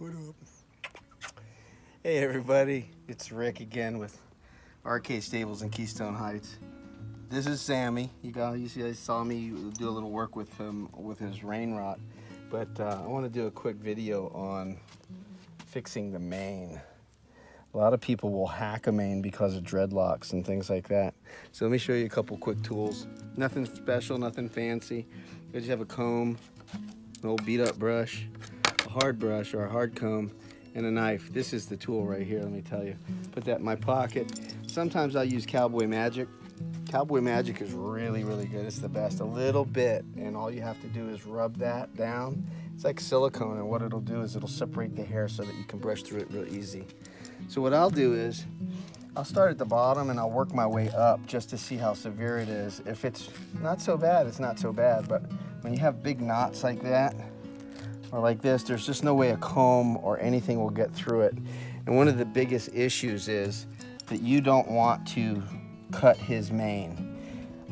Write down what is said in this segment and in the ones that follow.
What up? Hey everybody, it's Rick again with RK Stables in Keystone Heights. This is Sammy. You guys saw me do a little work with him with his rain rot, but I want to do a quick video on fixing the mane. A lot of people will hack a mane because of dreadlocks and things like that. So let me show you a couple quick tools. Nothing special, nothing fancy. You just have a comb, an old beat up brush, a hard brush or a hard comb, and a knife. This is the tool right here, let me tell you. Put that in my pocket. Sometimes I'll use Cowboy Magic. Cowboy Magic is really, really good. It's the best. A little bit, and all you have to do is rub that down. It's like silicone, and what it'll do is it'll separate the hair so that you can brush through it real easy. So what I'll do is, I'll start at the bottom and I'll work my way up just to see how severe it is. If it's not so bad, it's not so bad, but when you have big knots like that, or like this, there's just no way a comb or anything will get through it. And one of the biggest issues is that you don't want to cut his mane.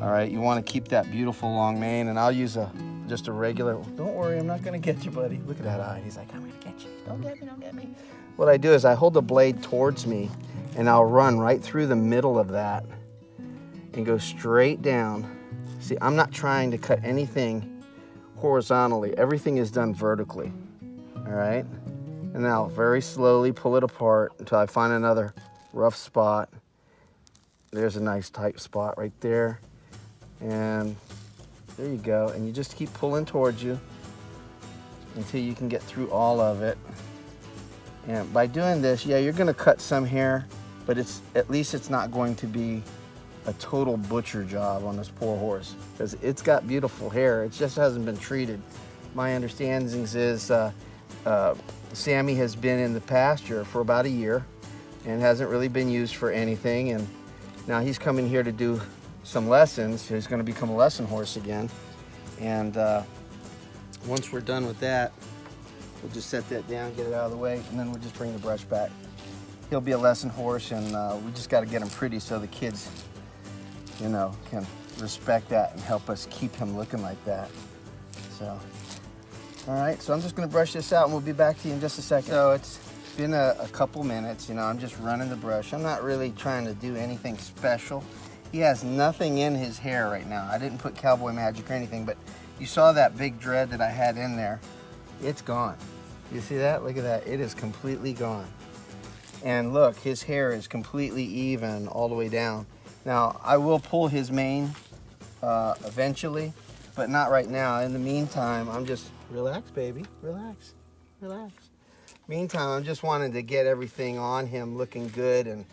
All right, you want to keep that beautiful long mane, and I'll use just a regular, don't worry, I'm not gonna get you, buddy. Look at that eye, he's like, I'm gonna get you, don't get me, don't get me. What I do is I hold the blade towards me and I'll run right through the middle of that and go straight down. See, I'm not trying to cut anything horizontally. Everything is done vertically, all right? And now very slowly pull it apart until I find another rough spot. There's a nice tight spot right there. And there you go. And you just keep pulling towards you until you can get through all of it. And by doing this, yeah, you're gonna cut some hair, but at least it's not going to be a total butcher job on this poor horse, because it's got beautiful hair. It just hasn't been treated. My understanding is Sammy has been in the pasture for about a year and hasn't really been used for anything. And now he's coming here to do some lessons. He's gonna become a lesson horse again. And once we're done with that, we'll just set that down, get it out of the way, and then we'll just bring the brush back. He'll be a lesson horse, and we just got to get him pretty so the kids, you know, can respect that and help us keep him looking like that. So, all right, so I'm just going to brush this out, and we'll be back to you in just a second. So it's been a couple minutes, you know, I'm just running the brush. I'm not really trying to do anything special. He has nothing in his hair right now. I didn't put Cowboy Magic or anything, but you saw that big dread that I had in there. It's gone. You see that? Look at that. It is completely gone. And look, his hair is completely even all the way down. Now, I will pull his mane eventually, but not right now. In the meantime, I'm just, relax, baby, relax, relax. Meantime, I'm just wanting to get everything on him looking good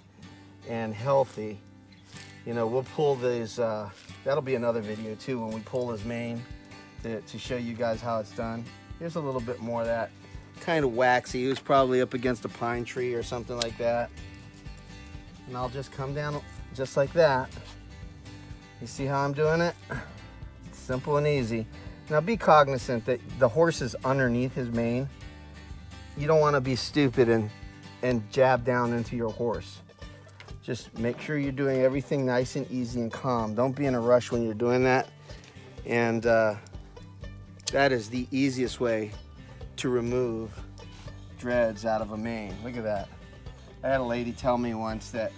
and healthy. You know, we'll pull these, that'll be another video too, when we pull his mane to show you guys how it's done. Here's a little bit more of that. Kind of waxy. He was probably up against a pine tree or something like that. And I'll just come down just like that. You see how I'm doing it? It's simple and easy. Now be cognizant that the horse is underneath his mane. You don't want to be stupid and jab down into your horse. Just make sure you're doing everything nice and easy and calm. Don't be in a rush when you're doing that. And that is the easiest way to remove dreads out of a mane. Look at that. I had a lady tell me once that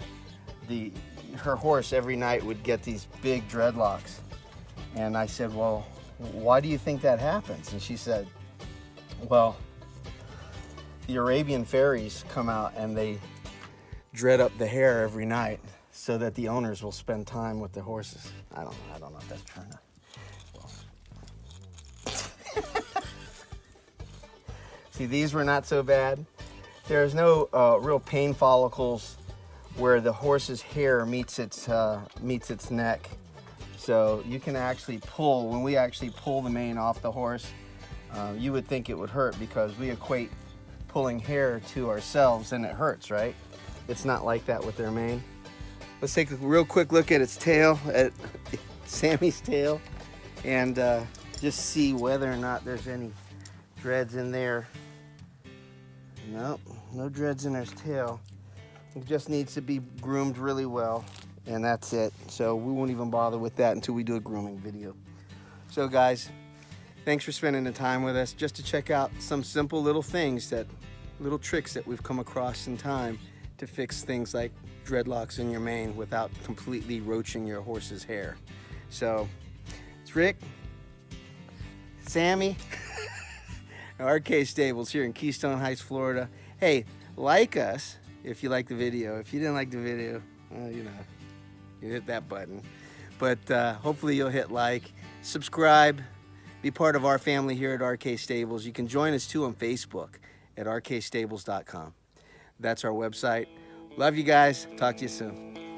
her horse every night would get these big dreadlocks. And I said, well, why do you think that happens? And she said, well, the Arabian fairies come out and they dread up the hair every night so that the owners will spend time with the horses. I don't know if that's true or not. See, these were not so bad. There's no real pain follicles where the horse's hair meets its neck. So you can actually pull, when we actually pull the mane off the horse, you would think it would hurt because we equate pulling hair to ourselves and it hurts, right? It's not like that with their mane. Let's take a real quick look at its tail, at Sammy's tail, and just see whether or not there's any dreads in there. Nope, no dreads in his tail. It just needs to be groomed really well, and that's it. So we won't even bother with that until we do a grooming video. So guys, thanks for spending the time with us just to check out some simple little things that little tricks that we've come across in time to fix things like dreadlocks in your mane without completely roaching your horse's hair. So it's Rick, Sammy, RK Stables here in Keystone Heights, Florida. Hey, like us if you like the video. If you didn't like the video, well, you hit that button. But hopefully you'll hit like, subscribe, be part of our family here at RK Stables. You can join us too on Facebook at rkstables.com. That's our website. Love you guys. Talk to you soon.